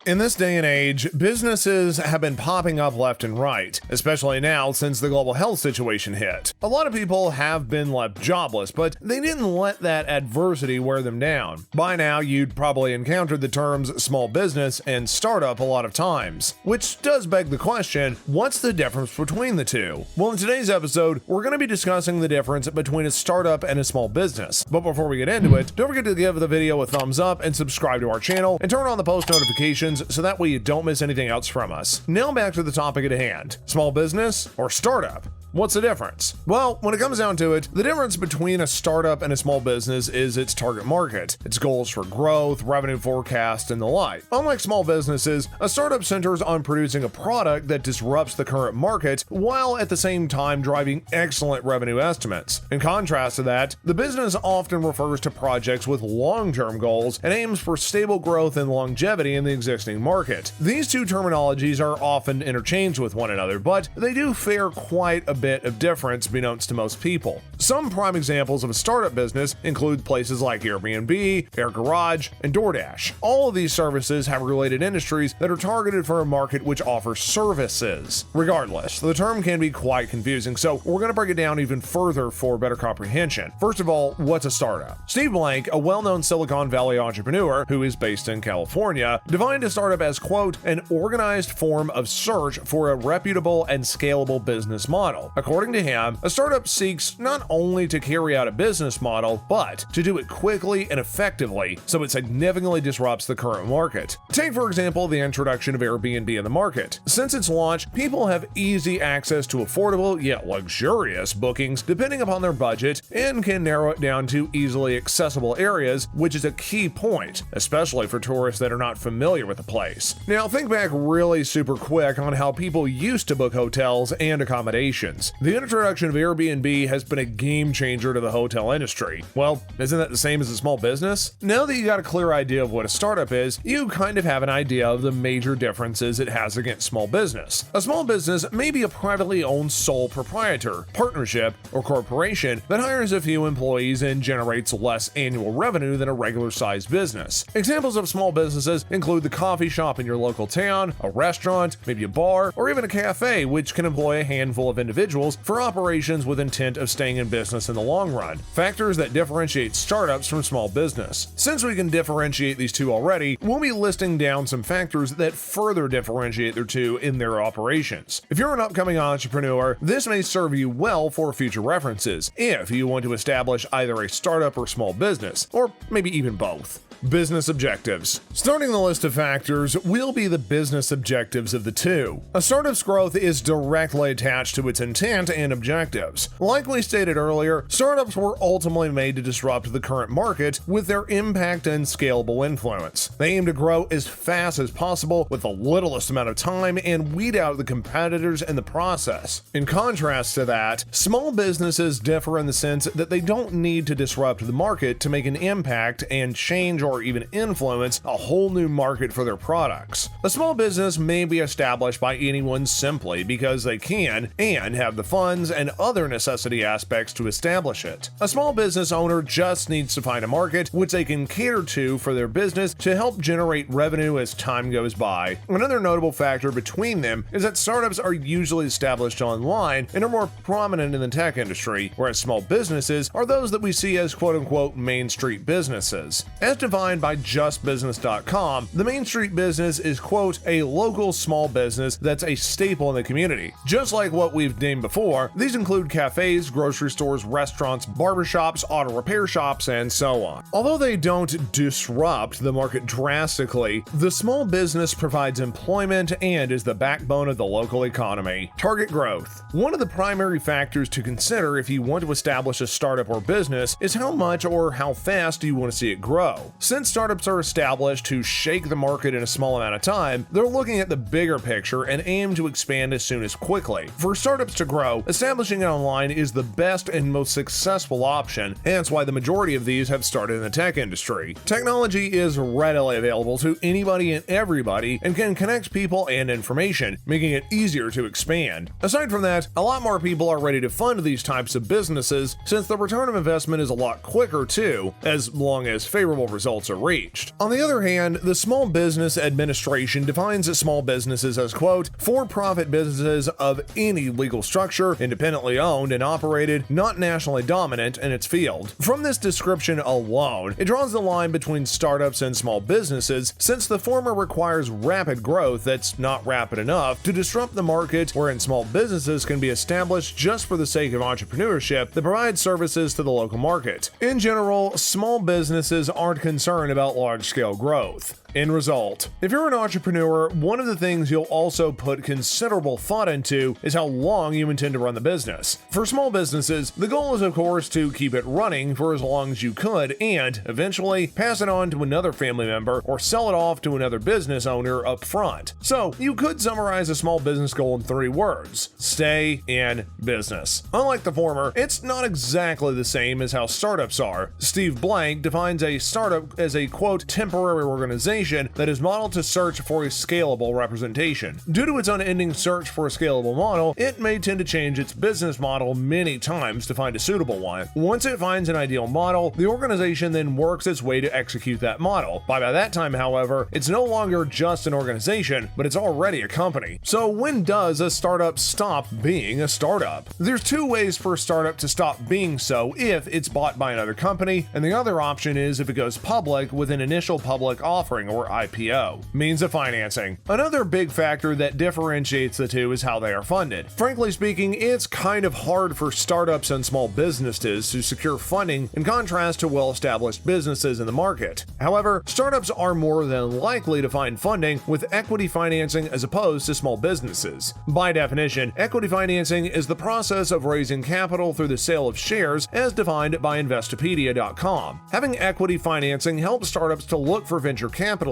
In this day and age, businesses have been popping up left and right, especially now since the global health situation hit. A lot of people have been left jobless, but they didn't let that adversity wear them down. By now, you'd probably encountered the terms small business and startup a lot of times, which does beg the question, what's the difference between the two? Well, in today's episode, we're going to be discussing the difference between a startup and a small business. But before we get into it, don't forget to give the video a thumbs up and subscribe to our channel and turn on the post notifications so that way you don't miss anything else from us. Now back to the topic at hand. Small business or startup? What's the difference? Well, when it comes down to it, the difference between a startup and a small business is its target market, its goals for growth, revenue forecast, and the like. Unlike small businesses, a startup centers on producing a product that disrupts the current market while at the same time driving excellent revenue estimates. In contrast to that, the business often refers to projects with long-term goals and aims for stable growth and longevity in the existing market. These two terminologies are often interchanged with one another, but they do fare quite a bit of difference beknownst to most people. Some prime examples of a startup business include places like Airbnb, Air Garage, and DoorDash. All of these services have related industries that are targeted for a market which offers services. Regardless, the term can be quite confusing, so we're going to break it down even further for better comprehension. First of all, what's a startup? Steve Blank, a well-known Silicon Valley entrepreneur who is based in California, defined a startup as, quote, an organized form of search for a reputable and scalable business model. According to him, a startup seeks not only to carry out a business model, but to do it quickly and effectively so it significantly disrupts the current market. Take, for example, the introduction of Airbnb in the market. Since its launch, people have easy access to affordable yet luxurious bookings depending upon their budget and can narrow it down to easily accessible areas, which is a key point, especially for tourists that are not familiar with the place. Now, think back really super quick on how people used to book hotels and accommodations. The introduction of Airbnb has been a game changer to the hotel industry. Well, isn't that the same as a small business? Now that you got a clear idea of what a startup is, you kind of have an idea of the major differences it has against small business. A small business may be a privately owned sole proprietor, partnership, or corporation that hires a few employees and generates less annual revenue than a regular-sized business. Examples of small businesses include the coffee shop in your local town, a restaurant, maybe a bar, or even a cafe, which can employ a handful of individuals for operations with intent of staying in business in the long run. Factors that differentiate startups from small business. Since we can differentiate these two already, we'll be listing down some factors that further differentiate their two in their operations. If you're an upcoming entrepreneur, this may serve you well for future references if you want to establish either a startup or small business, or maybe even both. Business objectives. Starting the list of factors will be the business objectives of the two. A startup's growth is directly attached to its intent and objectives. Like we stated earlier, startups were ultimately made to disrupt the current market with their impact and scalable influence. They aim to grow as fast as possible with the littlest amount of time and weed out the competitors in the process. In contrast to that, small businesses differ in the sense that they don't need to disrupt the market to make an impact and change or even influence a whole new market for their products. A small business may be established by anyone simply because they can and have the funds and other necessity aspects to establish it. A small business owner just needs to find a market which they can cater to for their business to help generate revenue as time goes by. Another notable factor between them is that startups are usually established online and are more prominent in the tech industry, whereas small businesses are those that we see as quote-unquote Main Street businesses. As defined by justbusiness.com, the Main Street business is, quote, a local small business that's a staple in the community. Just like what we've named before, these include cafes, grocery stores, restaurants, barbershops, auto repair shops, and so on. Although they don't disrupt the market drastically, the small business provides employment and is the backbone of the local economy. Target growth. One of the primary factors to consider if you want to establish a startup or business is how much or how fast do you want to see it grow. Since startups are established to shake the market in a small amount of time, they're looking at the bigger picture and aim to expand as soon as quickly. For startups to grow, establishing it online is the best and most successful option, hence why the majority of these have started in the tech industry. Technology is readily available to anybody and everybody and can connect people and information, making it easier to expand. Aside from that, a lot more people are ready to fund these types of businesses since the return of investment is a lot quicker too, as long as favorable results are reached. On the other hand, the Small Business Administration Association defines small businesses as, quote, for-profit businesses of any legal structure, independently owned and operated, not nationally dominant in its field. From this description alone, it draws the line between startups and small businesses, since the former requires rapid growth that's not rapid enough to disrupt the market, wherein small businesses can be established just for the sake of entrepreneurship that provides services to the local market. In general, small businesses aren't concerned about large-scale growth. End result, if you're an entrepreneur, one of the things you'll also put considerable thought into is how long you intend to run the business. For small businesses, the goal is of course to keep it running for as long as you could and, eventually, pass it on to another family member or sell it off to another business owner up front. So, you could summarize a small business goal in 3 words: stay in business. Unlike the former, it's not exactly the same as how startups are. Steve Blank defines a startup as a, quote, temporary organization that is modeled to search for a scalable representation. Due to its unending search for a scalable model, it may tend to change its business model many times to find a suitable one. Once it finds an ideal model, the organization then works its way to execute that model. By that time, however, it's no longer just an organization, but it's already a company. So when does a startup stop being a startup? There's 2 ways for a startup to stop being so: if it's bought by another company, and the other option is if it goes public with an initial public offering or IPO. Means of financing. Another big factor that differentiates the two is how they are funded. Frankly speaking, it's kind of hard for startups and small businesses to secure funding in contrast to well-established businesses in the market. However, startups are more than likely to find funding with equity financing as opposed to small businesses. By definition, equity financing is the process of raising capital through the sale of shares as defined by Investopedia.com. Having equity financing helps startups to look for venture capitalists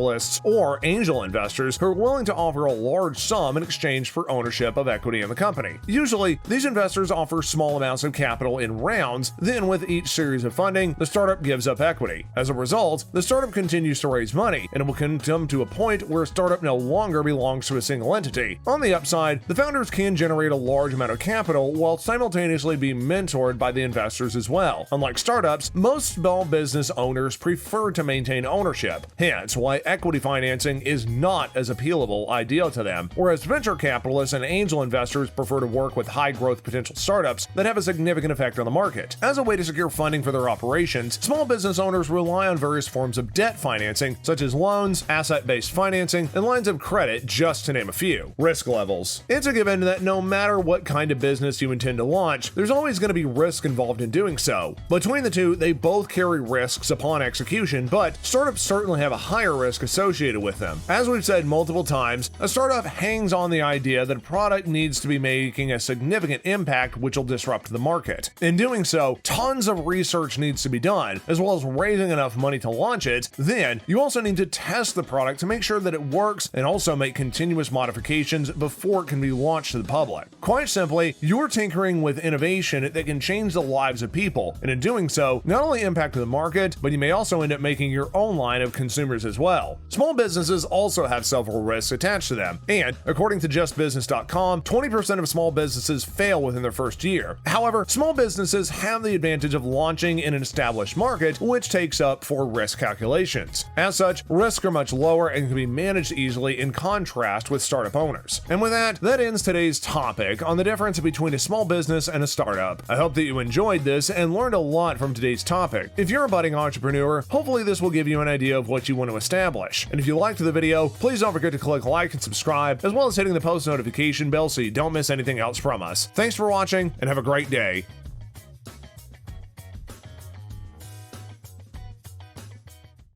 or angel investors who are willing to offer a large sum in exchange for ownership of equity in the company. Usually, these investors offer small amounts of capital in rounds, then with each series of funding, the startup gives up equity. As a result, the startup continues to raise money, and it will come to a point where a startup no longer belongs to a single entity. On the upside, the founders can generate a large amount of capital while simultaneously be mentored by the investors as well. Unlike startups, most small business owners prefer to maintain ownership, hence why equity financing is not as appealable ideal to them, whereas venture capitalists and angel investors prefer to work with high growth potential startups that have a significant effect on the market. As a way to secure funding for their operations, small business owners rely on various forms of debt financing, such as loans, asset-based financing, and lines of credit, just to name a few. Risk levels. It's a given that no matter what kind of business you intend to launch, there's always going to be risk involved in doing so. Between the two, they both carry risks upon execution, but startups certainly have a higher risk associated with them. As we've said multiple times, a startup hangs on the idea that a product needs to be making a significant impact which will disrupt the market. In doing so, tons of research needs to be done, as well as raising enough money to launch it. Then, you also need to test the product to make sure that it works and also make continuous modifications before it can be launched to the public. Quite simply, you're tinkering with innovation that can change the lives of people, and in doing so, not only impact the market, but you may also end up making your own line of consumers as well. Small businesses also have several risks attached to them, and according to justbusiness.com, 20% of small businesses fail within their first year. However, small businesses have the advantage of launching in an established market, which takes up for risk calculations. As such, risks are much lower and can be managed easily in contrast with startup owners. And with that, that ends today's topic on the difference between a small business and a startup. I hope that you enjoyed this and learned a lot from today's topic. If you're a budding entrepreneur, hopefully this will give you an idea of what you want to establish. And if you liked the video, please don't forget to click like and subscribe, as well as hitting the post notification bell so you don't miss anything else from us. Thanks for watching, and have a great day.